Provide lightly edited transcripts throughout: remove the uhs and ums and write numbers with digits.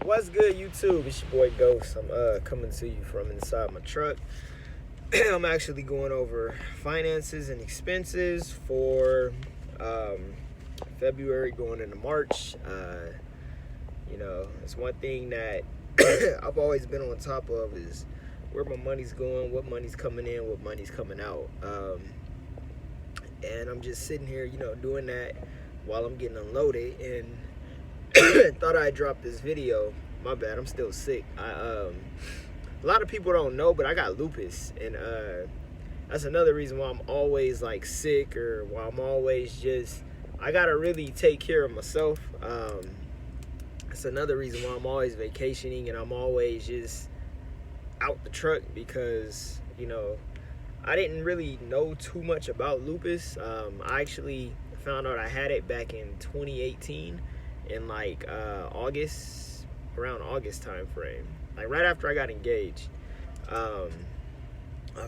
What's good, YouTube? It's your boy Ghost. I'm coming to you from inside my truck. I'm actually going over finances and expenses for February going into March. It's one thing that I've always been on top of is where my money's going, what money's coming in, what money's coming out. And I'm just sitting here, doing that while I'm getting unloaded. And thought I'd drop this video. My bad, I'm still sick. A lot of people don't know, but I got lupus, and that's another reason why I'm always like sick, or why I'm always I gotta really take care of myself. That's another reason why I'm always vacationing and I'm always just out the truck, because I didn't really know too much about lupus. I actually found out I had it back in 2018 in like around August time frame, like right after I got engaged. I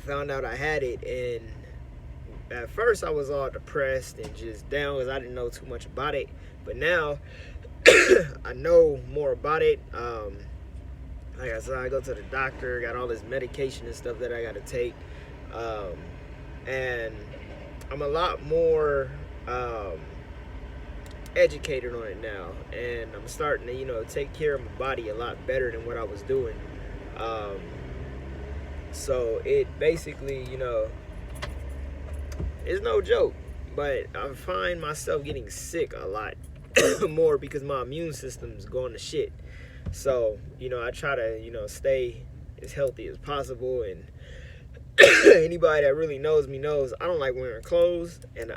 found out I had it, and at first I was all depressed and just down because I didn't know too much about it. But now I know more about it. Like I said, I go to the doctor, got all this medication and stuff that I got to take, and I'm a lot more educated on it now, and I'm starting to take care of my body a lot better than what I was doing. So it basically it's no joke, but I find myself getting sick a lot more because my immune system's going to shit. So I try to stay as healthy as possible, and anybody that really knows me knows I don't like wearing clothes, and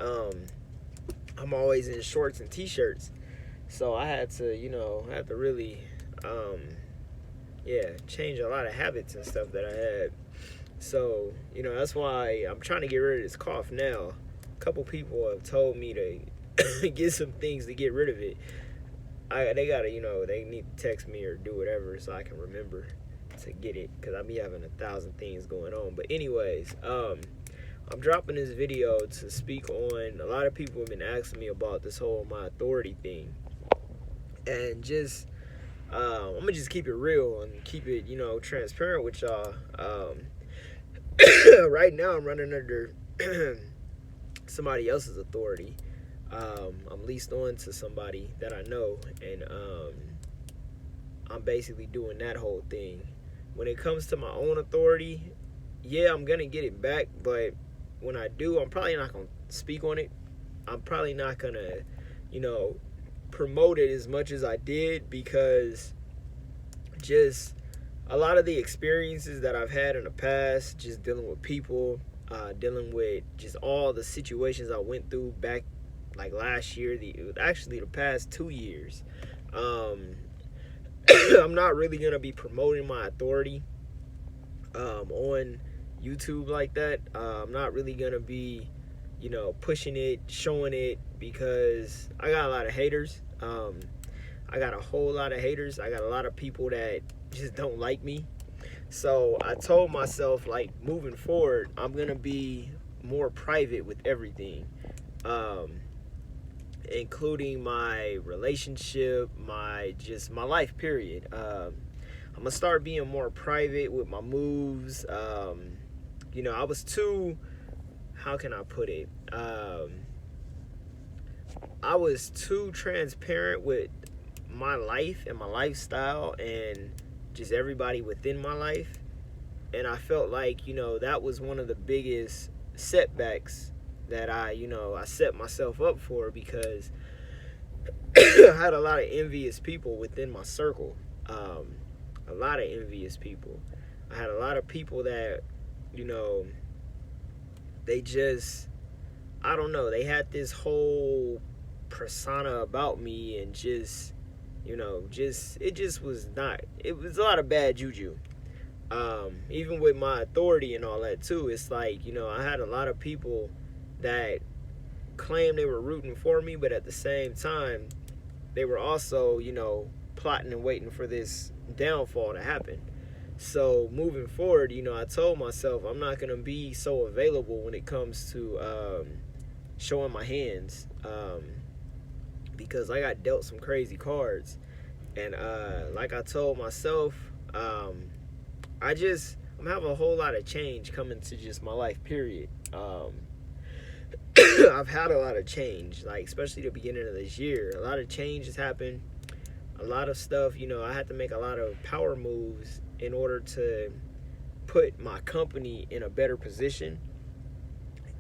I'm always in shorts and t-shirts. So I had to really change a lot of habits and stuff that I had. So that's why I'm trying to get rid of this cough now. A couple people have told me to get some things to get rid of it. They gotta they need to text me or do whatever so I can remember to get it, because I be having 1,000 things going on. But anyways, I'm dropping this video to speak on, a lot of people have been asking me about this whole my authority thing, and I'm gonna just keep it real and keep it transparent with y'all. Right now I'm running under somebody else's authority. I'm leased on to somebody that I know, and I'm basically doing that whole thing. When it comes to my own authority, yeah, I'm gonna get it back, but when I do, I'm probably not gonna speak on it. I'm probably not gonna promote it as much as I did, because just a lot of the experiences that I've had in the past, just dealing with people, dealing with just all the situations I went through back like last year, the past 2 years. I'm not really gonna be promoting my authority on YouTube like that. I'm not really gonna be pushing it, showing it, because I got a lot of haters. I got a whole lot of haters. I got a lot of people that just don't like me. So I told myself, like, moving forward, I'm gonna be more private with everything, including my relationship, my life period. I'm gonna start being more private with my moves. I was too, how can I put it? I was too transparent with my life and my lifestyle and just everybody within my life. And I felt like, that was one of the biggest setbacks that I set myself up for, because I had a lot of envious people within my circle. A lot of envious people. I had a lot of people that, they just, I don't know, they had this whole persona about me, and it was a lot of bad juju. Even with my authority and all that too, it's like, I had a lot of people that claimed they were rooting for me, but at the same time, they were also, plotting and waiting for this downfall to happen. So moving forward, I told myself I'm not gonna be so available when it comes to showing my hands, because I got dealt some crazy cards, And like I told myself, I'm having a whole lot of change coming to just my life, period. I've had a lot of change, like especially the beginning of this year. A lot of change has happened. A lot of stuff, I had to make a lot of power moves in order to put my company in a better position.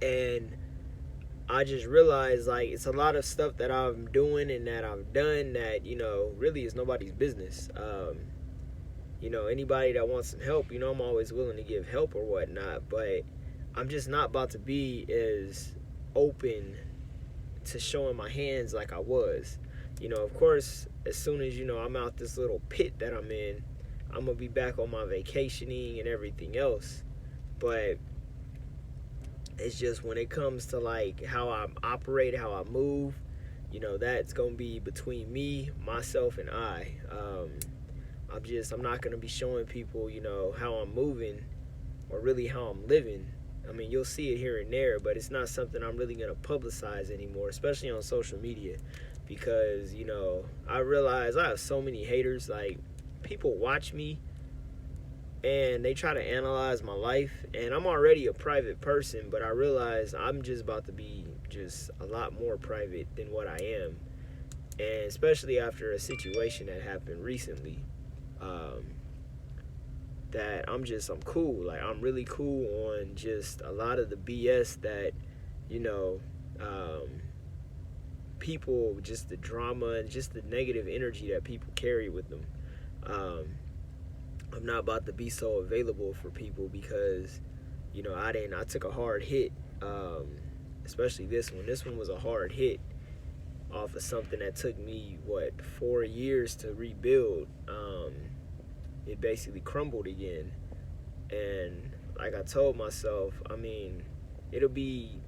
And I just realized, like, it's a lot of stuff that I'm doing and that I've done that, really is nobody's business. Anybody that wants some help, I'm always willing to give help or whatnot, but I'm just not about to be as open to showing my hands like I was. Of course, as soon as, I'm out this little pit that I'm in, I'm going to be back on my vacationing and everything else. But it's just when it comes to, like, how I operate, how I move, that's going to be between me, myself, and I. I'm not going to be showing people, how I'm moving or really how I'm living. I mean, you'll see it here and there, but it's not something I'm really going to publicize anymore, especially on social media, because, I realize I have so many haters. Like, people watch me and they try to analyze my life, and I'm already a private person, but I realize I'm just about to be just a lot more private than what I am, and especially after a situation that happened recently, that I'm cool. Like, I'm really cool on just a lot of the BS that, people, just the drama and just the negative energy that people carry with them. I'm not about to be so available for people because, I took a hard hit, especially this one. This one was a hard hit off of something that took me, 4 years to rebuild. It basically crumbled again. And like I told myself, I mean, it'll be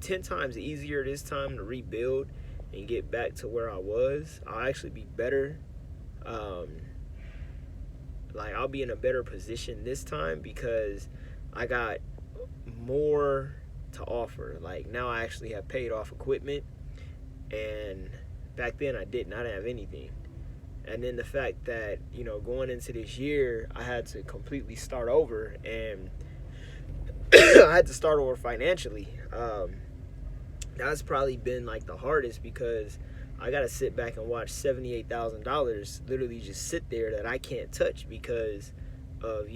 10 times easier this time to rebuild and get back to where I was. I'll actually be better. I'll be in a better position this time because I got more to offer. Like, now I actually have paid off equipment, and back then I didn't have anything. And then the fact that, going into this year, I had to completely start over, and I had to start over financially. That's probably been, like, the hardest, because I got to sit back and watch $78,000 literally just sit there that I can't touch because of,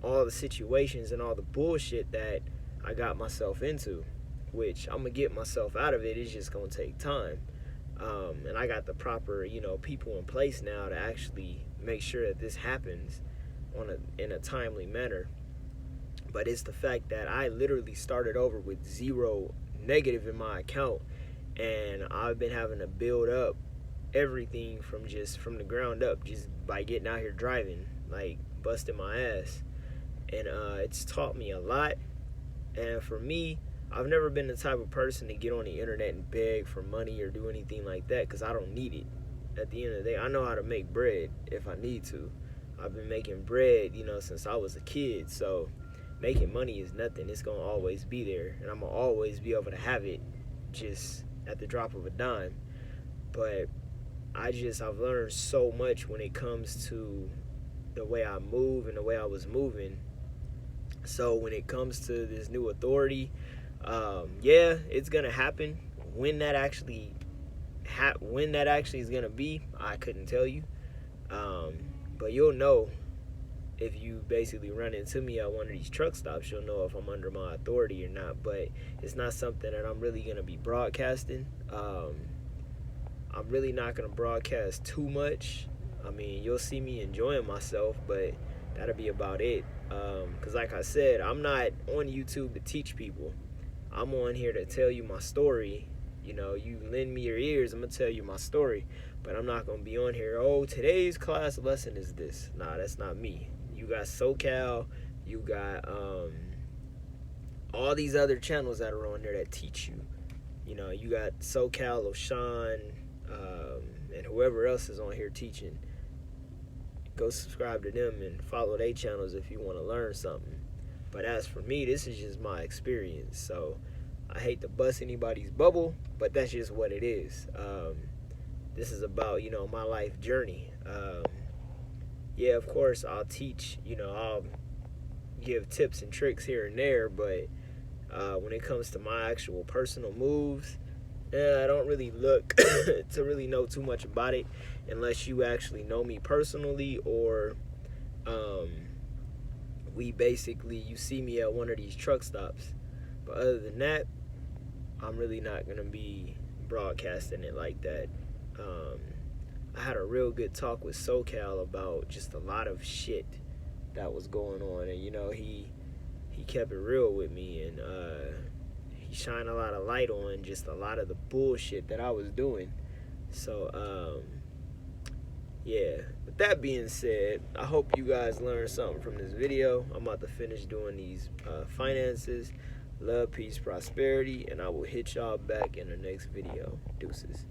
all the situations and all the bullshit that I got myself into, which I'm going to get myself out of it. It's just going to take time. And I got the proper, people in place now to actually make sure that this happens in a timely manner. But it's the fact that I literally started over with zero negative in my account, and I've been having to build up everything from the ground up, just by getting out here driving, like busting my ass. And it's taught me a lot. And for me, I've never been the type of person to get on the internet and beg for money or do anything like that, because I don't need it. At the end of the day, I know how to make bread if I need to. I've been making bread, since I was a kid. So making money is nothing. It's going to always be there. And I'm going to always be able to have it just at the drop of a dime. But I've learned so much when it comes to the way I move and the way I was moving. So when it comes to this new authority, it's gonna happen. When that actually is gonna be, I couldn't tell you. But you'll know if you basically run into me at one of these truck stops. You'll know if I'm under my authority or not. But it's not something that I'm really gonna be broadcasting. I'm really not gonna broadcast too much. I mean, you'll see me enjoying myself, but that'll be about it. Because like I said, I'm not on YouTube to teach people. I'm on here to tell you my story. You lend me your ears, I'm going to tell you my story. But I'm not going to be on here, today's class lesson is this. Nah, that's not me. You got SoCal, you got all these other channels that are on there that teach you. You got SoCal, O'Shawn, and whoever else is on here teaching. Go subscribe to them and follow their channels if you want to learn something. But as for me, this is just my experience. So I hate to bust anybody's bubble, but that's just what it is. this is about, you know, my life journey. Yeah, of course, I'll teach, you know, I'll give tips and tricks here and there, but when it comes to my actual personal moves, I don't really look to really know too much about it unless you actually know me personally, or you see me at one of these truck stops. But other than that, I'm really not going to be broadcasting it like that. I had a real good talk with SoCal about just a lot of shit that was going on, and you know, he kept it real with me, and he shined a lot of light on just a lot of the bullshit that I was doing. So yeah, with that being said, I hope you guys learned something from this video. I'm about to finish doing these finances. Love, peace, prosperity, and I will hit y'all back in the next video. Deuces.